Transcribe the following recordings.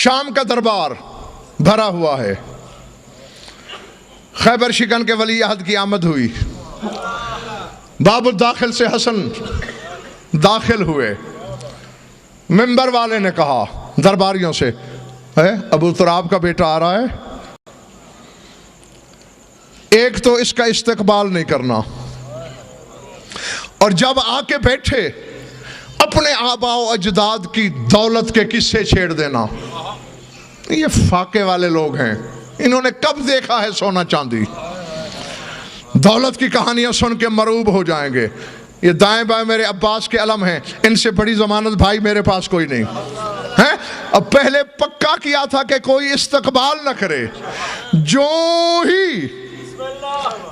شام کا دربار بھرا ہوا ہے. خیبر شکن کے ولی عہد کی آمد ہوئی. باب الداخل سے حسن داخل ہوئے. منبر والے نے کہا درباریوں سے، ابو تراب کا بیٹا آ رہا ہے، ایک تو اس کا استقبال نہیں کرنا، اور جب آ کے بیٹھے اپنے آباء و اجداد کی دولت کے قصے چھیڑ دینا. یہ فاقے والے لوگ ہیں، انہوں نے کب دیکھا ہے سونا چاندی؟ دولت کی کہانیاں سن کے مروب ہو جائیں گے. یہ دائیں بائیں میرے عباس کے علم ہیں، ان سے بڑی ضمانت بھائی میرے پاس کوئی نہیں ہے. اب پہلے پکا کیا تھا کہ کوئی استقبال نہ کرے. جو ہی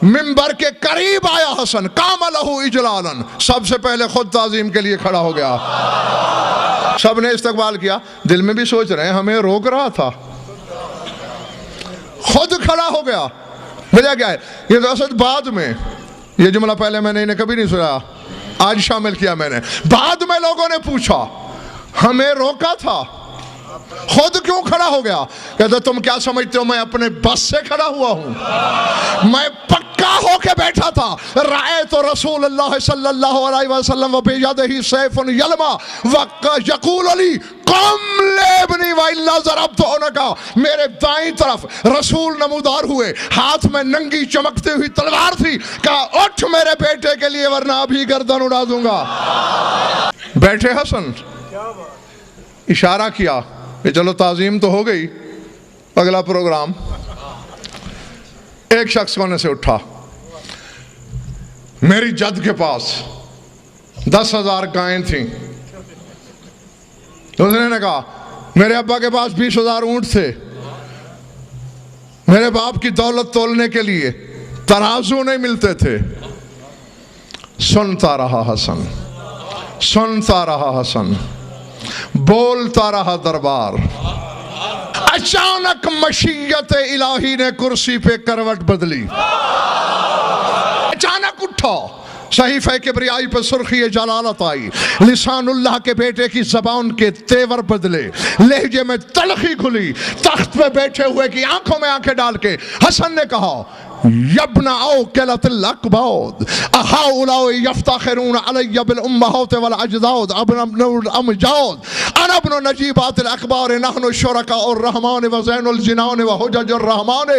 منبر کے قریب آیا حسن قام لہ اجلالا، سب سے پہلے خود تعظیم کے لیے کھڑا ہو گیا. سب نے استقبال کیا. دل میں بھی سوچ رہے ہیں ہمیں روک رہا تھا، خود کھڑا ہو گیا. وجہ کیا ہے؟ یہ تو اصل بعد میں، یہ جملہ پہلے میں نے انہیں کبھی نہیں سنا، آج شامل کیا میں نے. بعد میں لوگوں نے پوچھا ہمیں روکا تھا، خود کیوں کھڑا ہو گیا؟ کہتے تم کیا سمجھتے ہو میں اپنے بس سے کھڑا ہوا ہوں؟ میں پکا ہو کے بیٹھا تھا. رأیت رسول اللہ صلی اللہ علیہ وسلم وبیدہ سیف یلما یقول علی قم لیبنی وإلا ضربت عنقا. میرے دائیں طرف رسول نمودار ہوئے، ہاتھ میں ننگی چمکتی ہوئی تلوار تھی. کہا اٹھ میرے بیٹے کے لیے ورنہ ابھی گردن اڑا دوں گا. بیٹھے حسن، اشارہ کیا کہ چلو تعظیم تو ہو گئی، اگلا پروگرام. ایک شخص کونے سے اٹھا، میری جد کے پاس 10,000 گائیں تھیں. دوسرے نے کہا میرے ابا کے پاس 20,000 اونٹ تھے. میرے باپ کی دولت تولنے کے لیے ترازو نہیں ملتے تھے. سنتا رہا حسن، سنتا رہا حسن، بولتا رہا دربار. اچانک مشیت الہی نے کرسی پہ کروٹ بدلی. اچانک اٹھا، صحیفہ کبریائی پہ سرخی جلالت آئی. لسان اللہ کے بیٹے کی زبان کے تیور بدلے، لہجے میں تلخی کھلی. تخت پہ بیٹھے ہوئے کی آنکھوں میں آنکھیں ڈال کے حسن نے کہا یبن اوکلت الاکباد اہؤلاء یفتخرون علی بالامہات والاجداد ابن الامجاد انا ابن نجیبات الاخبار نحن شرکاء الرحمن وزین الجنان وحجج الرحمن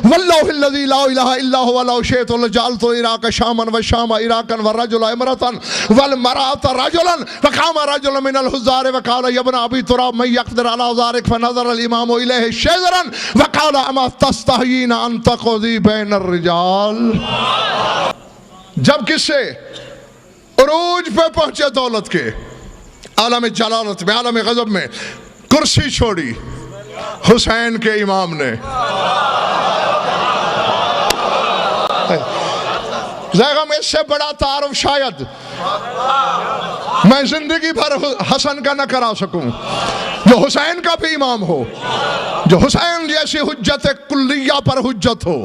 واللہ الذی لا الہ الا هو لو شئت لجعلت العراق شاما والشام عراقا والرجل امرأة والمرأة رجلا فقام رجل من الحزار وقال یا ابن ابی تراب من یقدر علی ذلك فنظر الامام الیہ شذرا وقال اما تستحیین ان تقضی بین الرجال. جب کس سے عروج پہ پہنچے دولت کے، عالم جلالت میں، عالم غضب میں، کرسی چھوڑی حسین کے امام نے. زیغم اس سے بڑا تعارف شاید میں زندگی بھر حسن کا نہ کرا سکوں، جو حسین کا بھی امام ہو، جو حسین جیسی حجت کلیہ پر حجت ہو،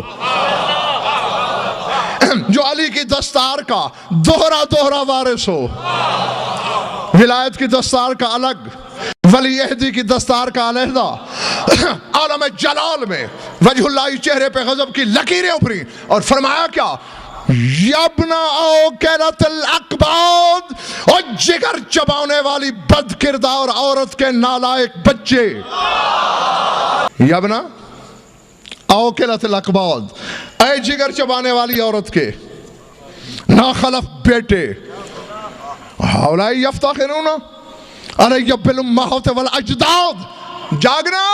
جو علی کی دستار کا دوہرا دوہرا وارث ہو. ولایت کی دستار کا الگ، ولی عہدی کی دستار کا علیحدہ. عالم جلال میں وجہ اللہ چہرے پہ غضب کی لکیریں ابھری اور فرمایا کیا؟ یبنا اوکلت الاکباد، اور جگر چبانے والی بد کردار عورت کے نالائق بچے. یبنا اوکلت الاکباد، اے جگر چبانے والی عورت کے ناخلف بیٹے. ہؤلاء یفتخرون علی بالامہات والاجداد. جاگنا،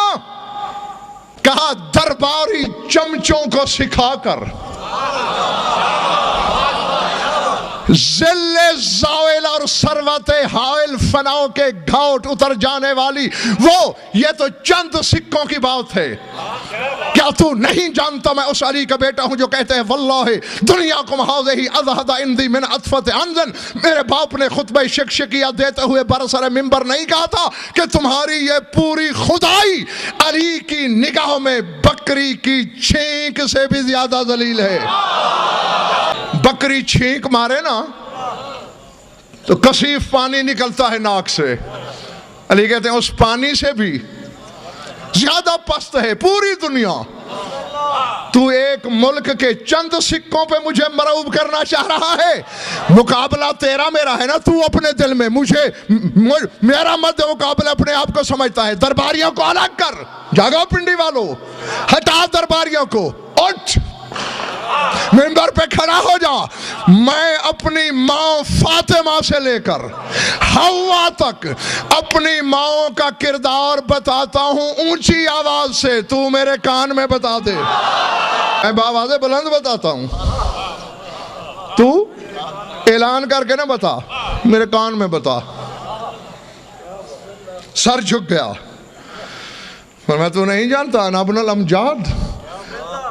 کہا درباری چمچوں کو سکھا کر ذل زائل اور ثروت حائل فناؤ کے گھاٹ اتر جانے والی وہ، یہ تو چند سکوں کی بات ہے. کیا تو نہیں جانتا میں اس علی کا بیٹا ہوں جو کہتے ہیں واللہ دنیاکم ہذہ اذہد عندی من عطفت انزن. میرے باپ نے خطبہ شکشکیہ دیتے ہوئے برسر منبر نہیں کہا تھا کہ تمہاری یہ پوری خدائی علی کی نگاہوں میں بکری کی چھینک سے بھی زیادہ ذلیل ہے. بکری چھینک مارے نا تو کثیف پانی نکلتا ہے ناک سے. علی کہتے ہیں اس پانی سے بھی زیادہ پست ہے پوری دنیا. تو ایک ملک کے چند سکوں پہ مجھے مرعوب کرنا چاہ رہا ہے. مقابلہ تیرا میرا ہے نا. تو اپنے دل میں میرا مد مقابلہ اپنے آپ کو سمجھتا ہے. درباریوں کو الگ کر. جاگو پنڈی والو, ہٹا درباریوں کو. اٹھ منبر پہ کھڑا ہو جا. میں اپنی ماں فاطمہ سے لے کر حوا تک اپنی ماں کا کردار بتاتا ہوں اونچی آواز سے. تو میرے کان میں بتا دے. میں بآواز بلند بتاتا ہوں, تو اعلان کر کے نہ بتا, میرے کان میں بتا. سر جھک گیا. فرمایا تو نہیں جانتا انا ابن الامجاد,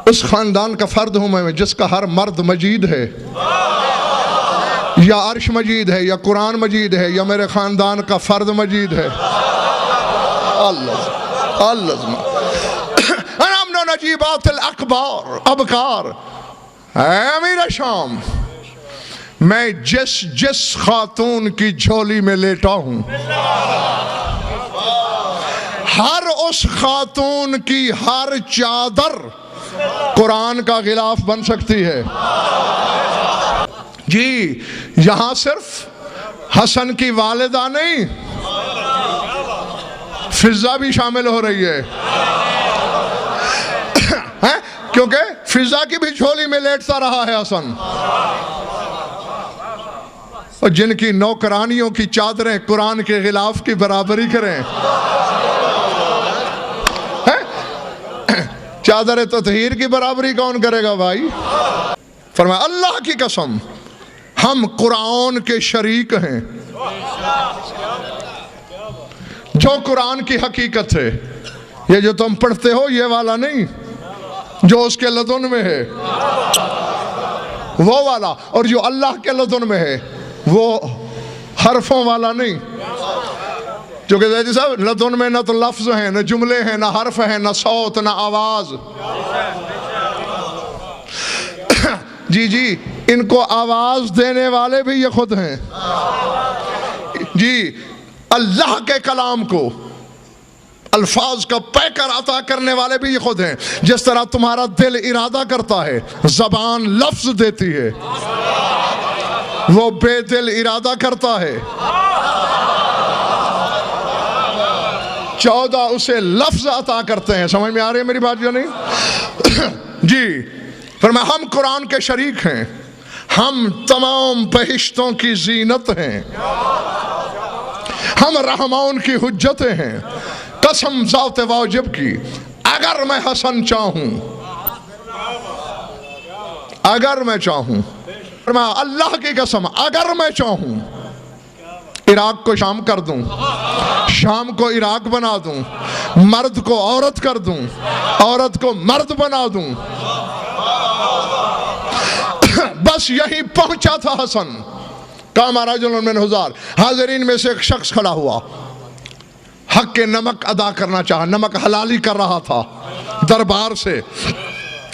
اس خاندان کا فرد ہوں میں جس کا ہر مرد مجید ہے, یا عرش مجید ہے, یا قرآن مجید ہے, یا میرے خاندان کا فرد مجید ہے. اللہ انا من نجیبات الاخبار ابکار. اے امیر شام, میں جس خاتون کی جھولی میں لیٹا ہوں, ہر اس خاتون کی ہر چادر قرآن کا غلاف بن سکتی ہے. جی یہاں صرف حسن کی والدہ نہیں, فضہ بھی شامل ہو رہی ہے. کیونکہ فضہ کی بھی جھولی میں لیٹتا رہا ہے حسن, اور جن کی نوکرانیوں کی چادریں قرآن کے غلاف کی برابری کریں. چادر تطہیر کی برابری کون کرے گا بھائی؟ فرمایا اللہ کی قسم ہم قرآن کے شریک ہیں. جو قرآن کی حقیقت ہے, یہ جو تم پڑھتے ہو یہ والا نہیں, جو اس کے لدن میں ہے وہ والا, اور جو اللہ کے لدن میں ہے وہ حرفوں والا نہیں. جو کہ زیدی صاحب لدن میں نہ تو لفظ ہیں, نہ جملے ہیں, نہ حرف ہیں, نہ صوت, نہ آواز. جی ان کو آواز دینے والے بھی یہ خود ہیں. جی اللہ کے کلام کو الفاظ کا پیکر عطا کرنے والے بھی یہ خود ہیں. جس طرح تمہارا دل ارادہ کرتا ہے, زبان لفظ دیتی ہے, وہ بے دل ارادہ کرتا ہے, 14 اسے لفظ عطا کرتے ہیں. سمجھ میں آ رہی ہے میری بات یا نہیں؟ جی فرمایا ہم قرآن کے شریک ہیں, ہم تمام بہشتوں کی زینت ہیں, ہم رحمان کی حجتیں ہیں. قسم ذات واجب کی, اگر میں حسن چاہوں, اگر میں چاہوں, فرمایا اللہ کی قسم اگر میں چاہوں عراق کو شام کر دوں, شام کو عراق بنا دوں, مرد کو عورت کر دوں, عورت کو مرد بنا دوں. بس یہی پہنچا تھا حسن. قام رجل من حضار, حاضرین میں سے ایک شخص کھڑا ہوا, حق کے نمک ادا کرنا چاہا, نمک حلالی کر رہا تھا دربار سے,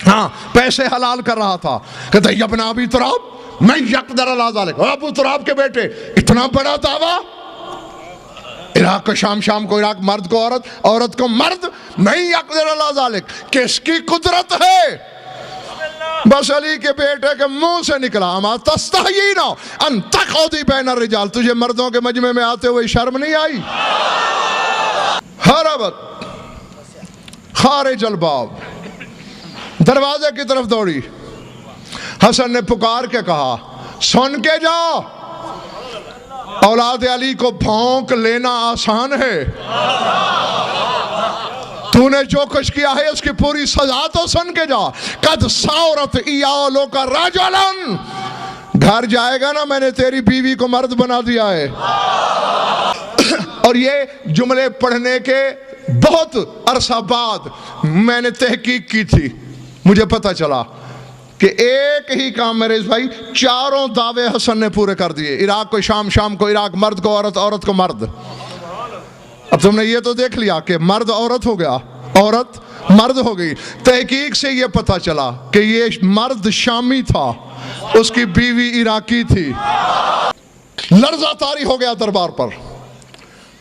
ہاں پیسے حلال کر رہا تھا. کہتا یا ابن ابی تراب میں یقدر علی ذالک, ابو تراب کے بیٹے اتنا بڑا دعویٰ, عراق کو شام, شام کو عراق, مرد کو عورت, عورت کو مرد, میں یقدر علی ذالک, کس کی قدرت ہے؟ بس علی کے بیٹے کے منہ سے نکلا, اما تستحیین ان تقعدی بین الرجال, تجھے مردوں کے مجمع میں آتے ہوئے شرم نہیں آئی؟ حربت خارج الباب, دروازے کی طرف دوڑی. حسن نے پکار کے کہا سن کے جا, اولاد علی کو بھونک لینا آسان ہے, تو نے جو کچھ کیا ہے اس کی پوری سزا تو سن کے جا. قد ساورت ایالو کا رجلن, گھر جائے گا نا میں نے تیری بیوی کو مرد بنا دیا ہے. اور یہ جملے پڑھنے کے بہت عرصہ بعد میں نے تحقیق کی تھی, مجھے پتہ چلا کہ ایک ہی کام میرے بھائی 4 دعوے حسن نے پورے کر دیے. عراق کو شام, شام کو عراق, مرد کو عورت, عورت کو مرد. اب تم نے یہ تو دیکھ لیا کہ مرد عورت ہو گیا, عورت مرد ہو گئی. تحقیق سے یہ پتہ چلا کہ یہ مرد شامی تھا, اس کی بیوی عراقی تھی. لرزہ طاری ہو گیا دربار پر.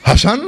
حسن